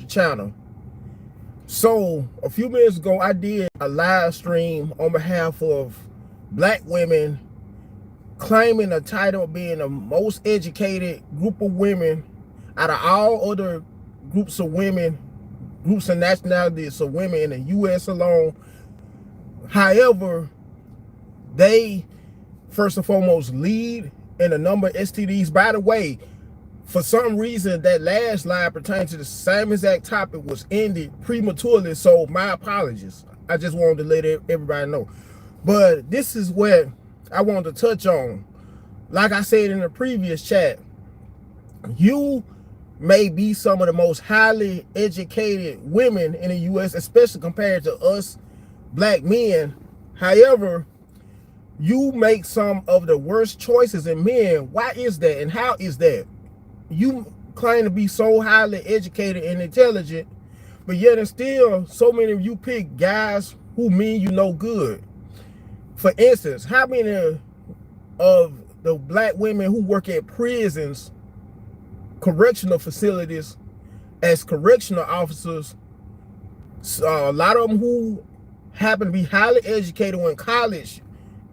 channel. So a few minutes ago, I did a live stream on behalf of black women claiming the title of being the most educated group of women out of all other groups of women, groups and nationalities of women in the U.S. alone. However, they first and foremost lead in a number of STDs. By the way, for some reason, that last line pertaining to the same exact topic was ended prematurely, so my apologies. I just wanted to let everybody know. But this is what I wanted to touch on. Like I said in the previous chat, you may be some of the most highly educated women in the U.S., especially compared to us black men. However, you make some of the worst choices in men. Why is that, and how is that? You claim to be so highly educated and intelligent, but yet and still, so many of you pick guys who mean you no good. For instance, how many of the black women who work at prisons, correctional facilities, as correctional officers, a lot of them who happen to be highly educated in college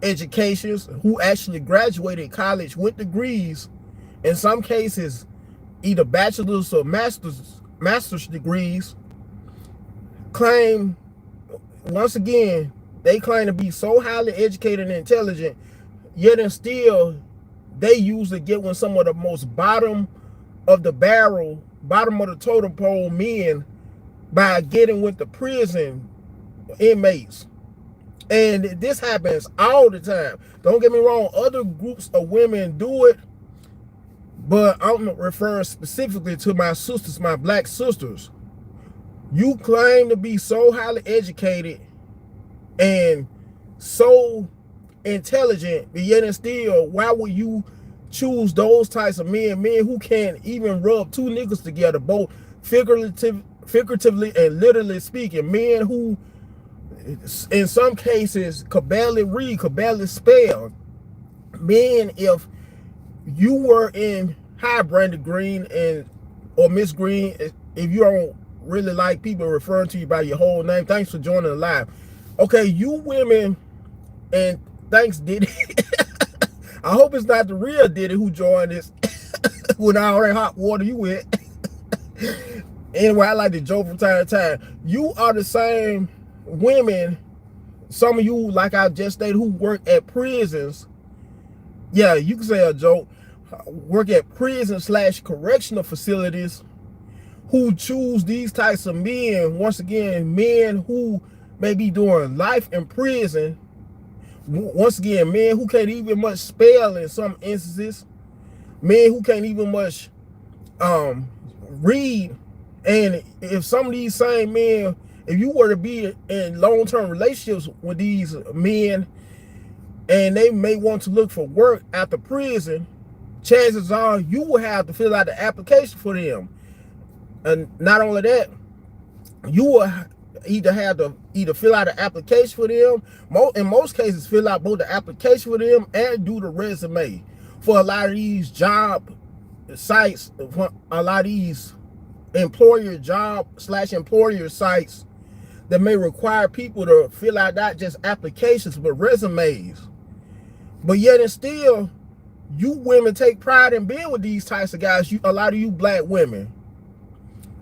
educations, who actually graduated college with degrees, in some cases either bachelor's or master's degrees, claim, once again, they claim to be so highly educated and intelligent, yet and still they usually get with some of the most bottom of the barrel, bottom of the totem pole men by getting with the prison inmates. And this happens all the time. Don't get me wrong, other groups of women do it, but I'm referring specifically to my sisters, my black sisters. You claim to be so highly educated and so intelligent, but yet and still, why would you choose those types of men who can't even rub two niggas together, both figuratively and literally speaking, men who in some cases could barely read, could barely spell, men, if you were in Hi Brandon Green and or Miss Green, if you don't really like people referring to you by your whole name, thanks for joining the live. Okay, you women, and thanks Diddy. I hope it's not the real Diddy who joined this with all that hot water you with. Anyway, I like to joke from time to time. You are the same women, some of you, like I just stated, who work at prisons. Yeah, you can say a joke. Work at prison / correctional facilities, who choose these types of men. Once again, men who may be doing life in prison. Once again, men who can't even much spell in some instances. Men who can't even much read. And if some of these same men, if you were to be in long-term relationships with these men, and they may want to look for work after prison, chances are you will have to fill out the application for them. And not only that, you will either have to fill out an application for them, in most cases fill out both the application for them and do the resume. For a lot of these job sites, a lot of these employer job / employer sites that may require people to fill out not just applications but resumes. But yet and still, you women take pride in being with these types of guys. A lot of you black women.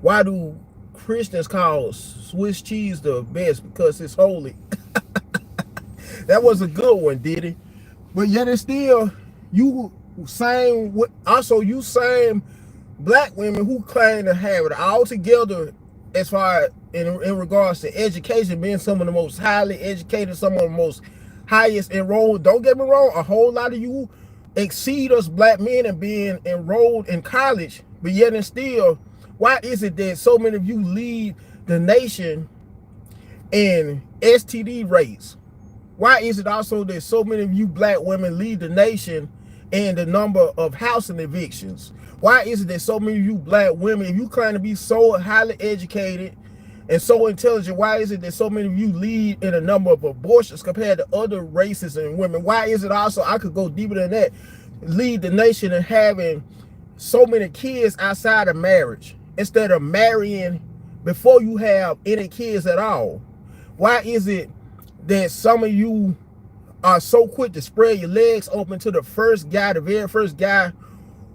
Why do Christians call Swiss cheese the best? Because it's holy. That was a good one, Diddy. But yet and still, you same black women who claim to have it all together as far in regards to education, being some of the most highly educated, some of the most highest enrolled. Don't get me wrong, a whole lot of you exceed us black men in being enrolled in college, but yet and still, why is it that so many of you lead the nation in STD rates? Why is it also that so many of you black women lead the nation in the number of housing evictions? Why is it that so many of you black women, if you claim to be so highly educated and so intelligent, why is it that so many of you lead in a number of abortions compared to other races and women? Why is it also, I could go deeper than that, lead the nation in having so many kids outside of marriage instead of marrying before you have any kids at all? Why is it that some of you are so quick to spread your legs open to the first guy, the very first guy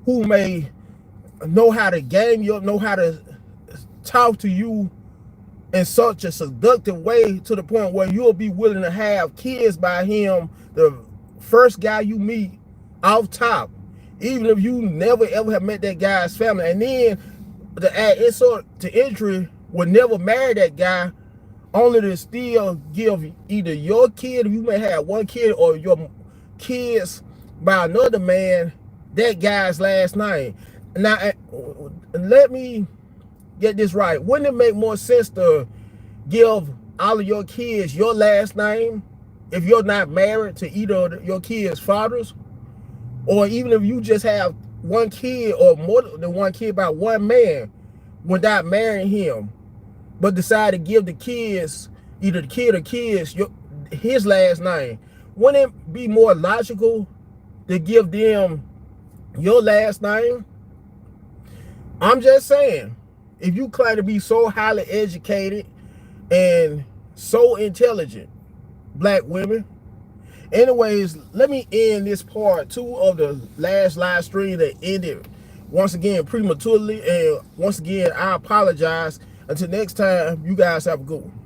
who may know how to game you up, know how to talk to you in such a seductive way to the point where you'll be willing to have kids by him, the first guy you meet off top, even if you never ever have met that guy's family. And then to add insult to injury, would never marry that guy, only to still give either your kid, if you may have one kid, or your kids by another man, that guy's last name. Now, let me get this right. Wouldn't it make more sense to give all of your kids your last name if you're not married to either of your kids' fathers? Or even if you just have one kid or more than one kid by one man without marrying him, but decide to give the kids, either the kid or kids, his last name? Wouldn't it be more logical to give them your last name? I'm just saying, if you claim to be so highly educated and so intelligent, black women. Anyways, let me end this part 2 of the last live stream that ended once again prematurely. And once again, I apologize. Until next time, you guys have a good one.